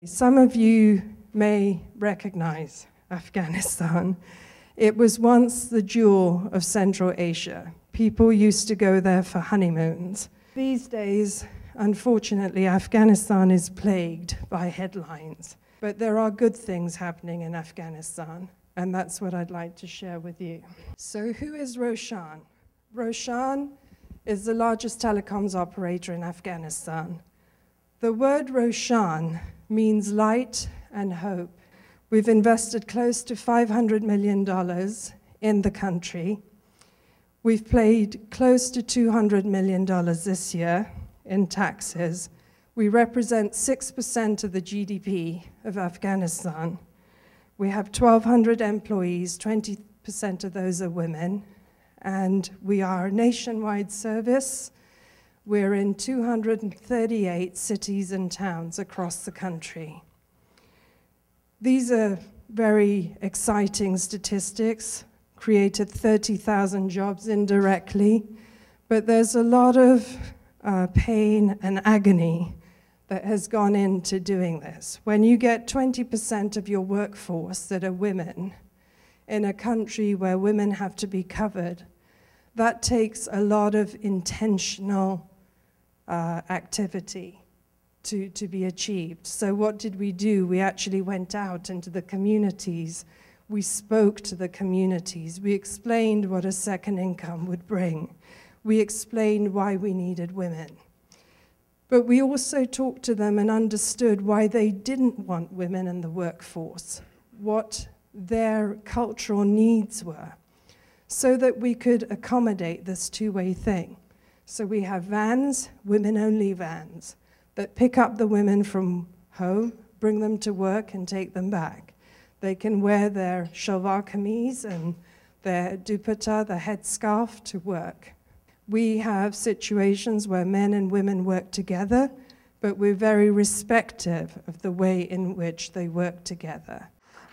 Some of you may recognize Afghanistan. It was once the jewel of Central Asia. People used to go there for honeymoons. These days, unfortunately, Afghanistan is plagued by headlines. But there are good things happening in Afghanistan, and that's what I'd like to share with you. So who is Roshan? Roshan is the largest telecoms operator in Afghanistan. The word Roshan means light and hope. We've invested close to $500 million in the country. We've paid close to $200 million this year in taxes. We represent 6% of the GDP of Afghanistan. We have 1,200 employees, 20% of those are women, and we are a nationwide service. We're in 238 cities and towns across the country. These are very exciting statistics, created 30,000 jobs indirectly, but there's a lot of pain and agony that has gone into doing this. When you get 20% of your workforce that are women in a country where women have to be covered, that takes a lot of intentional activity to be achieved. So what did we do? We actually went out into the communities. We spoke to the communities. We explained what a second income would bring. We explained why we needed women. But we also talked to them and understood why they didn't want women in the workforce, what their cultural needs were, so that we could accommodate this two-way thing. So we have vans, women-only vans, that pick up the women from home, bring them to work, and take them back. They can wear their shalwar kameez and their dupatta, the headscarf, to work. We have situations where men and women work together, but we're very respectful of the way in which they work together.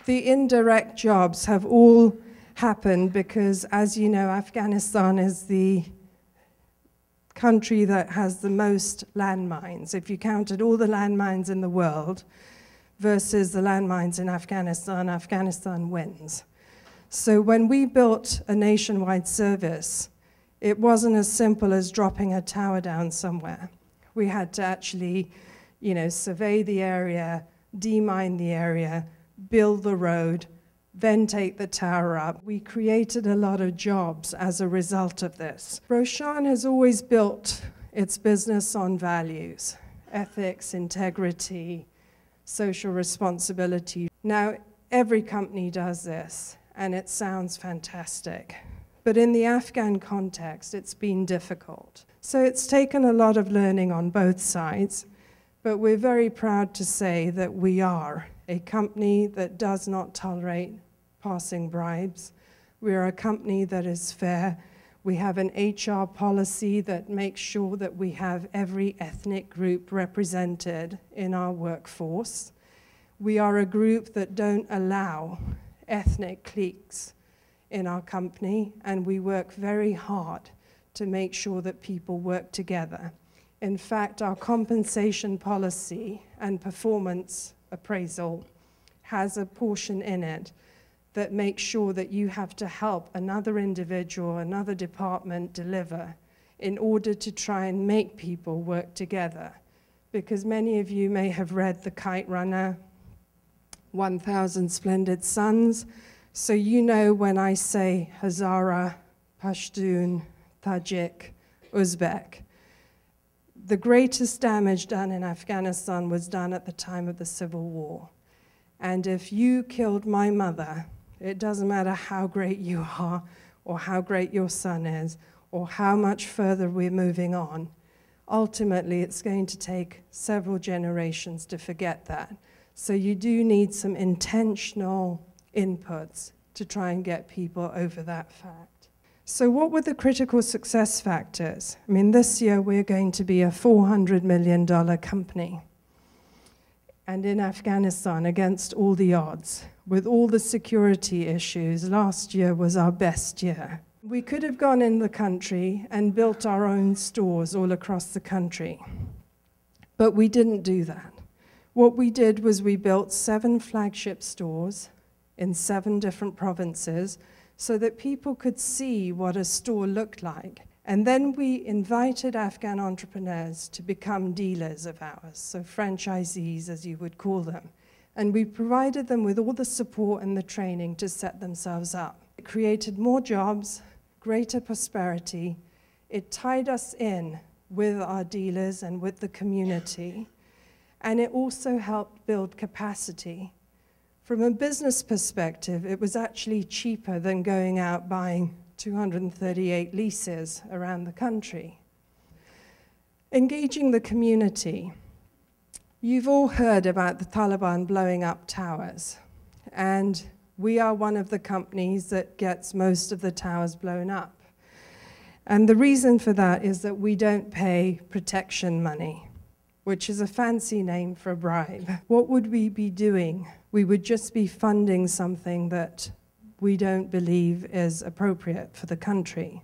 The indirect jobs have all happened because, as you know, Afghanistan is the country that has the most landmines. If you counted all the landmines in the world versus the landmines in Afghanistan, Afghanistan wins. So when we built a nationwide service, it wasn't as simple as dropping a tower down somewhere. We had to actually, survey the area, demine the area, build the road, then take the tower up. We created a lot of jobs as a result of this. Roshan has always built its business on values, ethics, integrity, social responsibility. Now, every company does this, and it sounds fantastic. But in the Afghan context, it's been difficult. So it's taken a lot of learning on both sides, but we're very proud to say that we are a company that does not tolerate passing bribes. We're a company that is fair. We have an HR policy that makes sure that we have every ethnic group represented in our workforce. We are a group that don't allow ethnic cliques in our company, and we work very hard to make sure that people work together. In fact, our compensation policy and performance appraisal has a portion in it that makes sure that you have to help another individual, another department deliver in order to try and make people work together. Because many of you may have read The Kite Runner, 1,000 Splendid Suns. So you know when I say Hazara, Pashtun, Tajik, Uzbek, the greatest damage done in Afghanistan was done at the time of the Civil War. And if you killed my mother, it doesn't matter how great you are, or how great your son is, or how much further we're moving on. Ultimately, it's going to take several generations to forget that. So you do need some intentional inputs to try and get people over that fact. So what were the critical success factors? I mean, this year we're going to be a $400 million company. And in Afghanistan, against all the odds, with all the security issues, last year was our best year. We could have gone in the country and built our own stores all across the country, but we didn't do that. What we did was we built 7 flagship stores in 7 different provinces so that people could see what a store looked like. And then we invited Afghan entrepreneurs to become dealers of ours, so franchisees, as you would call them. And we provided them with all the support and the training to set themselves up. It created more jobs, greater prosperity. It tied us in with our dealers and with the community. And it also helped build capacity. From a business perspective, it was actually cheaper than going out buying 238 leases around the country. Engaging the community. You've all heard about the Taliban blowing up towers, and we are one of the companies that gets most of the towers blown up. And the reason for that is that we don't pay protection money, which is a fancy name for a bribe. What would we be doing? We would just be funding something that we don't believe is appropriate for the country.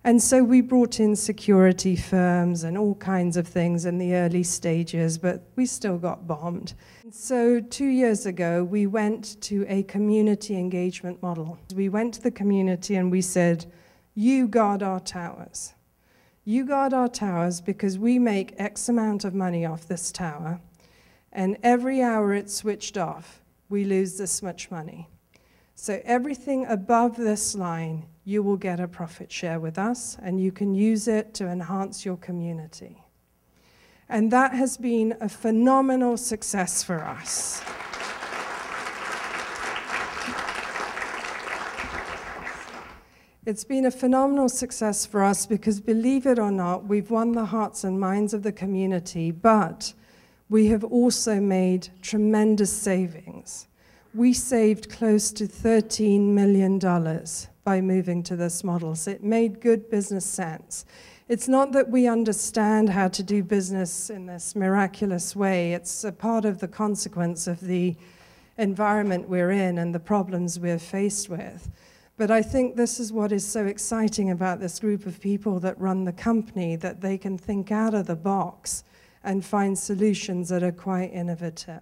And so we brought in security firms and all kinds of things in the early stages, but we still got bombed. And so 2 years ago, we went to a community engagement model. We went to the community and we said, you guard our towers. You guard our towers because we make X amount of money off this tower, and every hour it's switched off, we lose this much money. So everything above this line, you will get a profit share with us, and you can use it to enhance your community. And that has been a phenomenal success for us. It's been a phenomenal success for us because, believe it or not, we've won the hearts and minds of the community, but we have also made tremendous savings. We saved close to $13 million by moving to this model, so it made good business sense. It's not that we understand how to do business in this miraculous way. It's a part of the consequence of the environment we're in and the problems we're faced with. But I think this is what is so exciting about this group of people that run the company, that they can think out of the box and find solutions that are quite innovative.